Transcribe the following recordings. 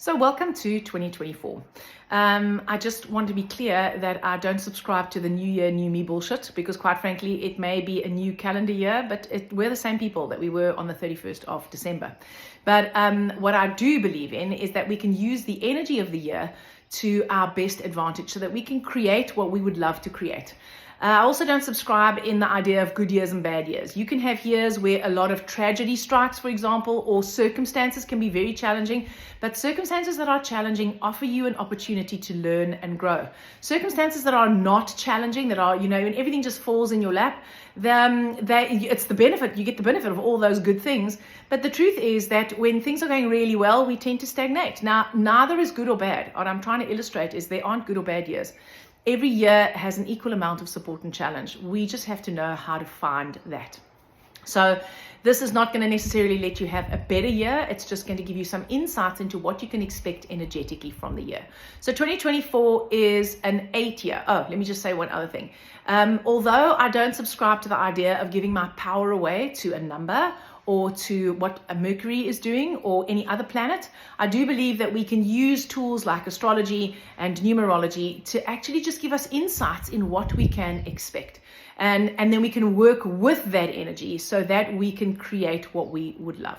So welcome to 2024. I just want to be clear that I don't subscribe to the new year, new me bullshit, because quite frankly, it may be a new calendar year, but we're the same people that we were on the 31st of December. But what I do believe in is that we can use the energy of the year to our best advantage so that we can create what we would love to create. I also don't subscribe in the idea of good years and bad years. You can have years where a lot of tragedy strikes, for example, or circumstances can be very challenging, but circumstances that are challenging offer you an opportunity to learn and grow. Circumstances that are not challenging, that are, when everything just falls in your lap, it's the benefit, you get the benefit of all those good things. But the truth is that when things are going really well, we tend to stagnate. Now, neither is good or bad. What I'm trying to illustrate is there aren't good or bad years. Every year has an equal amount of support and challenge. We just have to know how to find that. So this is not going to necessarily let you have a better year. It's just going to give you some insights into what you can expect energetically from the year. So 2024 is an 8 year. Oh, let me just say one other thing. Although I don't subscribe to the idea of giving my power away to a number or to what a Mercury is doing or any other planet, I do believe that we can use tools like astrology and numerology to actually just give us insights in what we can expect. And then we can work with that energy so that we can create what we would love.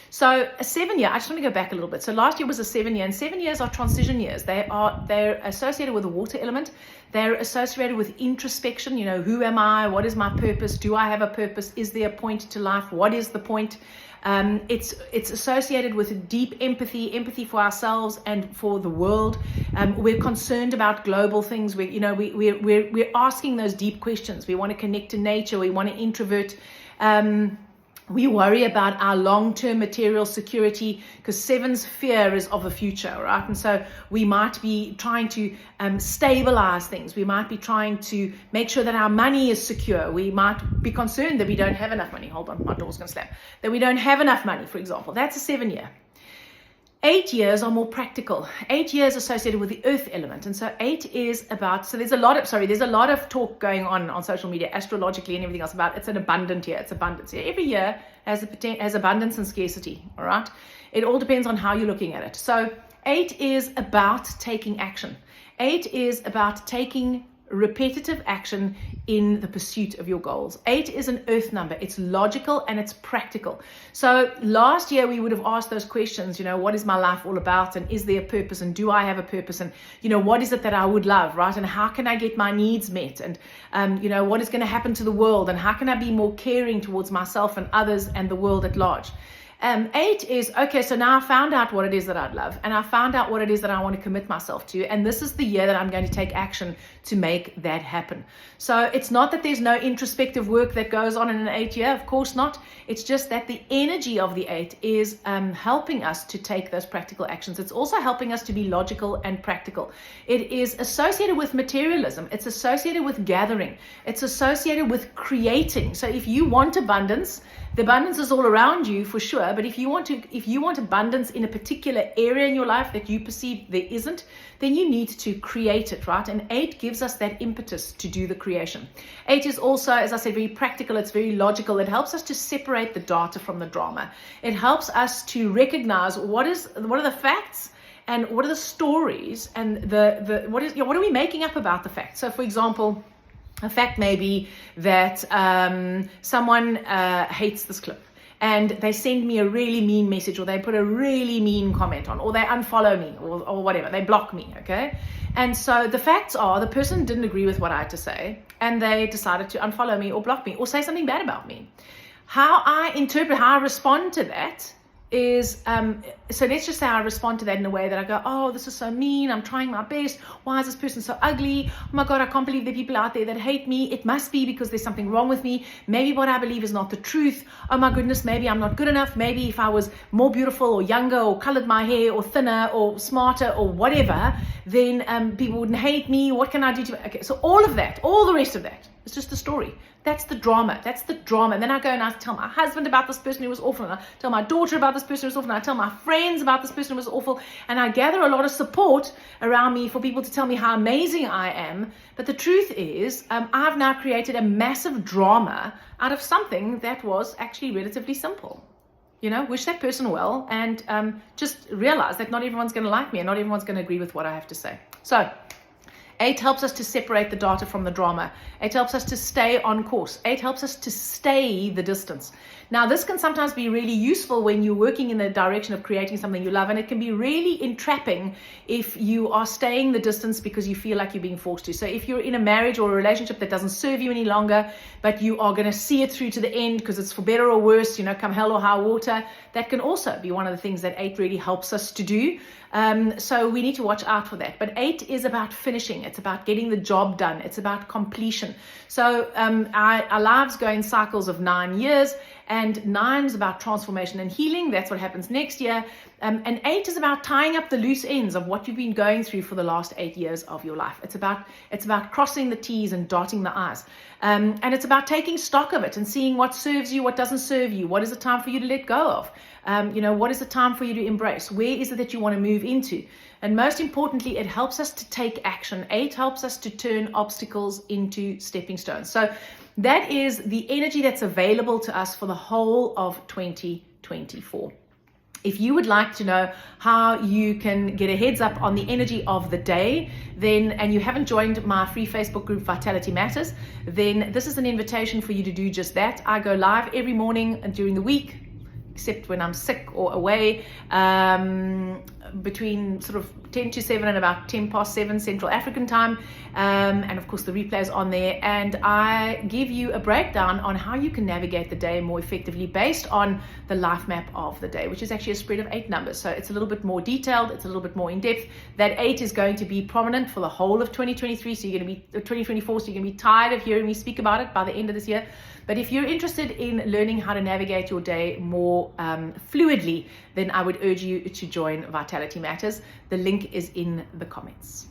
So a 7 year, I just want to go back a little bit. So last year was a 7 year, and 7 years are transition years. They're associated with the water element. They're associated with introspection. Who am I? What is my purpose? Do I have a purpose? Is there a point to life? What is the point? It's associated with deep empathy for ourselves and for the world. We're concerned about global things. We're asking those deep questions. We want to connect to nature. We want to introvert. We worry about our long-term material security because 7's fear is of the future, right? And so we might be trying to stabilize things. We might be trying to make sure that our money is secure. We might be concerned that we don't have enough money. Hold on, my door's going to slam. That we don't have enough money, for example. That's a 7 year. 8 years are more practical. 8 years associated with the earth element. And so 8 is about, there's a lot of talk going on social media, astrologically and everything else about it's an abundant year, it's abundance year. Every year has abundance and scarcity, all right? It all depends on how you're looking at it. So 8 is about taking action. 8 is about taking repetitive action in the pursuit of your goals. 8 is an earth number. It's logical and it's practical. So last year we would have asked those questions, what is my life all about? And is there a purpose? And do I have a purpose? And, what is it that I would love, right? And how can I get my needs met? And, what is going to happen to the world? And how can I be more caring towards myself and others and the world at large? 8 is, okay, so now I found out what it is that I'd love, and I found out what it is that I want to commit myself to, and this is the year that I'm going to take action to make that happen. So it's not that there's no introspective work that goes on in an 8 year, of course not. It's just that the energy of the 8 is helping us to take those practical actions. It's also helping us to be logical and practical. It is associated with materialism. It's associated with gathering. It's associated with creating. So if you want abundance, the abundance is all around you for sure. But if you want abundance in a particular area in your life that you perceive there isn't, then you need to create it, right? And 8 gives us that impetus to do the creation. 8 is also, as I said, very practical. It's very logical. It helps us to separate the data from the drama. It helps us to recognize what are the facts and what are the stories and what are we making up about the facts. So, for example, a fact may be that someone hates this clip and they send me a really mean message, or they put a really mean comment on, or they unfollow me, or whatever, they block me, okay? And so the facts are the person didn't agree with what I had to say and they decided to unfollow me or block me or say something bad about me. How I respond to that is, so let's just say I respond to that in a way that I go, oh, this is so mean, I'm trying my best, why is this person so ugly, oh my God, I can't believe there are people out there that hate me, it must be because there's something wrong with me, maybe what I believe is not the truth, oh my goodness, maybe I'm not good enough, maybe if I was more beautiful or younger or colored my hair or thinner or smarter or whatever, then people wouldn't hate me, what can I do to, okay, so all of that, all the rest of that, it's just the story. That's the drama. And then I go and I tell my husband about this person who was awful. And I tell my daughter about this person who was awful. And I tell my friends about this person who was awful. And I gather a lot of support around me for people to tell me how amazing I am. But the truth is, I've now created a massive drama out of something that was actually relatively simple. wish that person well, and just realize that not everyone's going to like me and not everyone's going to agree with what I have to say. So 8 helps us to separate the data from the drama. 8 helps us to stay on course. 8 helps us to stay the distance. Now, this can sometimes be really useful when you're working in the direction of creating something you love, and it can be really entrapping if you are staying the distance because you feel like you're being forced to. So if you're in a marriage or a relationship that doesn't serve you any longer, but you are going to see it through to the end because it's for better or worse, come hell or high water, that can also be one of the things that 8 really helps us to do. So we need to watch out for that. But 8 is about finishing. It's about getting the job done. It's about completion. So our lives go in cycles of 9 years, and 9 is about transformation and healing. That's what happens next year. And 8 is about tying up the loose ends of what you've been going through for the last 8 years of your life. It's about crossing the T's and dotting the I's. And it's about taking stock of it and seeing what serves you, what doesn't serve you, what is the time for you to let go of, what is the time for you to embrace, where is it that you want to move into. And most importantly, it helps us to take action. 8 helps us to turn obstacles into stepping stones. So that is the energy that's available to us for the whole of 2024. If you would like to know how you can get a heads up on the energy of the day, and you haven't joined my free Facebook group, Vitality Matters, then this is an invitation for you to do just that. I go live every morning and during the week, except when I'm sick or away, between sort of 10 to 7 and about 10 past 7 Central African time. And of course the replay is on there, and I give you a breakdown on how you can navigate the day more effectively based on the life map of the day, which is actually a spread of 8 numbers. So it's a little bit more detailed, it's a little bit more in depth. That 8 is going to be prominent for the whole of 2023. So you're going to be 2024. So you're going to be tired of hearing me speak about it by the end of this year. But if you're interested in learning how to navigate your day more fluidly, then I would urge you to join Vitality Matters. The link is in the comments.